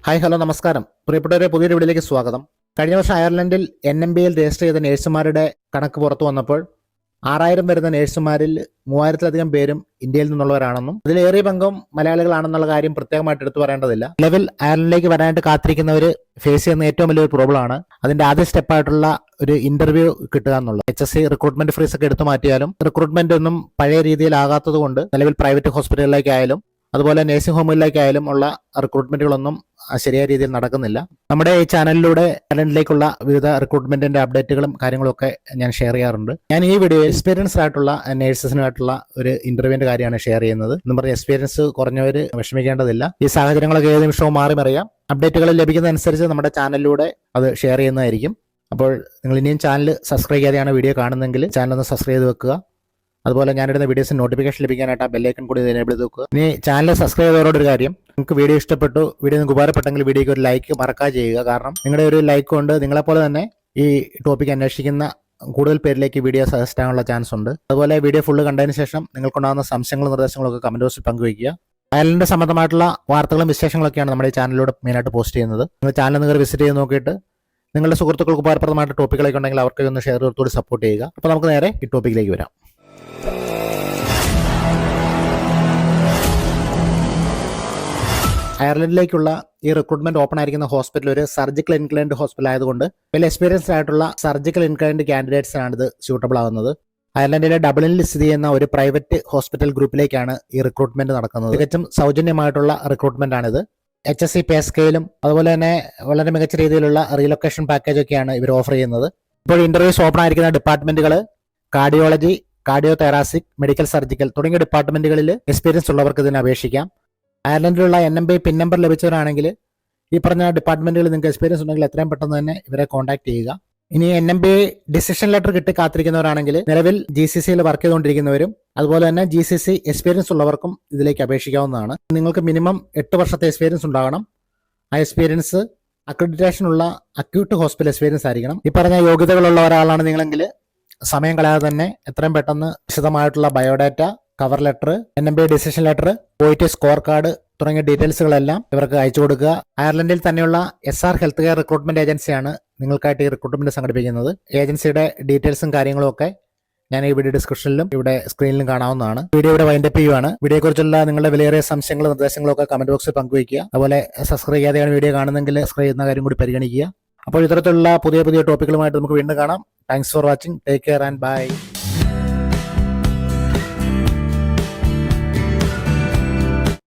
Hi hello നമസ്കാരം. പ്രിയപ്പെട്ടവരെ, പുതിയൊരു വീഡിയോയിലേക്ക് സ്വാഗതം. കഴിഞ്ഞ വർഷം അയർലൻഡിൽ NMBയിൽ രജിസ്റ്റർ ചെയ്ത നേഴ്സുമാരുടെ കണക്ക് പുറത്തു വന്നപ്പോൾ 6000 വരുന്ന നേഴ്സുമാരിൽ 3000-ലധികം പേരും ഇന്ത്യയിൽ നിന്നുള്ളവരാണെന്നും അതിലേറിയ പങ്കും മലയാളികളാണെന്നുള്ള കാര്യം പ്രത്യേകമായിട്ട് എടുത്തു പറയേണ്ടതില്ല. നിലവിൽ അയർലൻഡിലേക്ക് വരാനായിട്ട് കാത്തിരിക്കുന്നവർ ഫേസ് ചെയ്യുന്ന ഏറ്റവും വലിയൊരു പ്രോബ്ലമാണ് അതിന്റെ ആദ്യ സ്റ്റെപ്പായിട്ടുള്ള ഒരു ഇന്റർവ്യൂ കിട്ടുക എന്നുള്ളത്. HSC റിക്രൂട്ട്മെന്റ് ഫ്രീസ് ഒക്കെ എടുത്തു മാറ്റിയാലും റിക്രൂട്ട്മെന്റ് ഒന്നും പഴയ രീതിയിലാകാത്തത് കൊണ്ട് നിലവിൽ പ്രൈവറ്റ് ഹോസ്പിറ്റലുകളിലേക്കായാലും അതുപോലെ നഴ്സിംഗ് ഹോമുകളിലേക്കായാലും ഉള്ള റിക്രൂട്ട്മെന്റുകളൊന്നും ശരിയായ രീതിയിൽ നടക്കുന്നില്ല. നമ്മുടെ ഈ ചാനലിലൂടെ അയർലൻഡിലേക്കുള്ള വിവിധ റിക്രൂട്ട്മെന്റിന്റെ അപ്ഡേറ്റുകളും കാര്യങ്ങളൊക്കെ ഞാൻ ഷെയർ ചെയ്യാറുണ്ട്. ഞാൻ ഈ വീഡിയോ എക്സ്പീരിയൻസ്ഡ് ആയിട്ടുള്ള നേഴ്സസിനായിട്ടുള്ള ഒരു ഇന്റർവ്യൂവിന്റെ കാര്യമാണ് ഷെയർ ചെയ്യുന്നത്. എന്ന് പറഞ്ഞ എക്സ്പീരിയൻസ് കുറഞ്ഞവർ വിഷമിക്കേണ്ടതില്ല. ഈ സാഹചര്യങ്ങളൊക്കെ ഏത് നിമിഷവും മാറി മറിയാം. അപ്ഡേറ്റുകൾ ലഭിക്കുന്നതനുസരിച്ച് നമ്മുടെ ചാനലിലൂടെ അത് ഷെയർ ചെയ്യുന്നതായിരിക്കും. അപ്പോൾ നിങ്ങൾ ഇനിയും ചാനൽ സബ്സ്ക്രൈബ് ചെയ്യാതെയാണ് വീഡിയോ കാണുന്നതെങ്കിൽ ചാനൽ ഒന്ന് സബ്സ്ക്രൈബ് ചെയ്ത് വെക്കുക. അതുപോലെ ഞാനിടുന്ന വീഡിയോസിന് നോട്ടിഫിക്കേഷൻ ലഭിക്കാനായിട്ട് ആ ബെല്ലൈക്കൺ കൂടി എനേബിൾ ചെയ്ത് വെക്കുക. ഇനി ചാനൽ സബ്സ്ക്രൈബ് ചെയ്തവരോടൊരു കാര്യം, നിങ്ങൾക്ക് വീഡിയോ ഇഷ്ടപ്പെട്ടു, വീഡിയോ നിങ്ങൾക്ക് ഉപകാരപ്പെട്ടെങ്കിൽ വീഡിയോയ്ക്ക് ഒരു ലൈക്ക് മറക്കാതെ ചെയ്യുക. കാരണം നിങ്ങളുടെ ഒരു ലൈക്ക് കൊണ്ട് നിങ്ങളെപ്പോലെ തന്നെ ഈ ടോപ്പിക് അന്വേഷിക്കുന്ന കൂടുതൽ പേരിലേക്ക് വീഡിയോ സജസ്റ്റ് ആകാനുള്ള ചാൻസ് ഉണ്ട്. അതുപോലെ വീഡിയോ ഫുള്ള് കണ്ടതിന് ശേഷം നിങ്ങൾക്കുണ്ടാകുന്ന സംശയങ്ങളും നിർദ്ദേശങ്ങളൊക്കെ കമന്റ് ബോക്സിൽ പങ്കുവയ്ക്കുക. അയർലൻഡ് സംബന്ധമായിട്ടുള്ള വാർത്തകളും വിശേഷങ്ങളൊക്കെയാണ് നമ്മുടെ ഈ ചാനലിലൂടെ മെയിനായിട്ട് പോസ്റ്റ് ചെയ്യുന്നത്. നിങ്ങൾ ചാനൽ നിങ്ങൾ വിസിറ്റ് ചെയ്ത് നോക്കിയിട്ട് നിങ്ങളുടെ സുഹൃത്തുക്കൾക്ക് ഉപകാരപ്രദമായിട്ട് ടോപ്പിക്കുകളൊക്കെ ഉണ്ടെങ്കിൽ അവർക്ക് ഒന്ന് ഷെയർ ചെയ്തോട് സപ്പോർട്ട് ചെയ്യുക. അപ്പോൾ നമുക്ക് നേരെ ഈ ടോപ്പിക്കിലേക്ക് വരാം. അയർലൻഡിലേക്കുള്ള ഈ റിക്രൂട്ട്മെന്റ് ഓപ്പൺ ആയിരിക്കുന്ന ഹോസ്പിറ്റൽ ഒരു സർജിക്കൽ ഇൻക്ലൈൻഡ് ഹോസ്പിറ്റൽ ആയതുകൊണ്ട് വെൽ എക്സ്പീരിയൻസ്ഡ് ആയിട്ടുള്ള സർജിക്കൽ ഇൻക്ലൈൻഡ് കാൻഡിഡേറ്റ്സിനാണ് ഇത് സ്യൂട്ടബിൾ ആവുന്നത്. അയർലൻഡിലെ ഡബ്ലിനിൽ സ്ഥിതി ചെയ്യുന്ന ഒരു പ്രൈവറ്റ് ഹോസ്പിറ്റൽ ഗ്രൂപ്പിലേക്കാണ് ഈ റിക്രൂട്ട്മെന്റ് നടക്കുന്നത്. തികച്ചും സൗജന്യമായിട്ടുള്ള റിക്രൂട്ട്മെന്റ് ആണിത്. HSC പേ സ്കെയിലും അതുപോലെ തന്നെ വളരെ മികച്ച രീതിയിലുള്ള റീലൊക്കേഷൻ പാക്കേജ് ഒക്കെയാണ് ഇവർ ഓഫർ ചെയ്യുന്നത്. ഇപ്പോൾ ഇന്റർവ്യൂസ് ഓപ്പൺ ആയിരിക്കുന്ന ഡിപ്പാർട്ട്മെന്റുകൾ cardiology, cardio thoracic, medical surgical തുടങ്ങിയ ഡിപ്പാർട്ട്മെന്റുകളിൽ എക്സ്പീരിയൻസ് ഉള്ളവർക്ക് ഇതിന് അപേക്ഷിക്കാം. അയർലൻഡിലുള്ള NMB പിൻ നമ്പർ ലഭിച്ചവരാണെങ്കിൽ ഈ പറഞ്ഞ ഡിപ്പാർട്ട്മെന്റുകളിൽ നിങ്ങൾക്ക് എക്സ്പീരിയൻസ് ഉണ്ടെങ്കിൽ എത്രയും പെട്ടെന്ന് തന്നെ ഇവരെ കോൺടാക്ട് ചെയ്യുക. ഇനി NMB ഡിസിഷൻ ലെറ്റർ കിട്ടി കാത്തിരിക്കുന്നവരാണെങ്കിൽ നിലവിൽ GCCയിൽ വർക്ക് ചെയ്തുകൊണ്ടിരിക്കുന്നവരും അതുപോലെ തന്നെ GCC എക്സ്പീരിയൻസ് ഉള്ളവർക്കും ഇതിലേക്ക് അപേക്ഷിക്കാവുന്നതാണ്. നിങ്ങൾക്ക് മിനിമം 8 വർഷത്തെ എക്സ്പീരിയൻസ് ഉണ്ടാകണം. ആ എക്സ്പീരിയൻസ് അക്രഡിറ്റേഷൻ ഉള്ള അക്യൂട്ട് ഹോസ്പിറ്റൽ എക്സ്പീരിയൻസ് ആയിരിക്കണം. ഈ പറഞ്ഞ യോഗ്യതകളുള്ള ഒരാളാണ് നിങ്ങളെങ്കിൽ സമയം കളയാതെ തന്നെ എത്രയും പെട്ടെന്ന് വിശദമായിട്ടുള്ള biodata, cover letter, NMB decision letter, പോയിട്ട് സ്കോർ കാർഡ് തുടങ്ങിയ ഡീറ്റെയിൽസുകളെല്ലാം ഇവർക്ക് അയച്ചു കൊടുക്കുക. അയർലൻഡിൽ തന്നെയുള്ള SR ഹെൽത്ത് കെയർ റിക്രൂട്ട്മെന്റ് ഏജൻസിയാണ് നിങ്ങൾക്കായിട്ട് ഈ റിക്രൂട്ട്മെന്റ് സംഘടിപ്പിക്കുന്നത്. ഏജൻസിയുടെ ഡീറ്റെയിൽസും കാര്യങ്ങളും ഒക്കെ ഞാൻ ഈ വീഡിയോ ഡിസ്ക്രിപ്ഷനിലും ഇവിടെ സ്ക്രീനിലും കാണാവുന്നതാണ്. വീഡിയോ ഇവിടെ വൈൻഡപ്പ് ചെയ്യുവാണ്. വീഡിയോയെക്കുറിച്ചുള്ള നിങ്ങളുടെ വിലയേറിയ സംശയങ്ങളും നിർദ്ദേശങ്ങളും ഒക്കെ കമന്റ് ബോക്സിൽ പങ്കുവയ്ക്കുക. അതുപോലെ സബ്സ്ക്രൈബ് ചെയ്യാതെയാണ് വീഡിയോ കാണുന്നതെങ്കിൽ സബ്സ്ക്രൈബ് ചെയ്യുന്ന കാര്യം കൂടി പരിഗണിക്കുക. അപ്പോൾ ഇത്തരത്തിലുള്ള പുതിയ ടോപ്പിക്കുകളുമായിട്ട് നമുക്ക് വീണ്ടും കാണാം. Thanks for watching. Take care and by.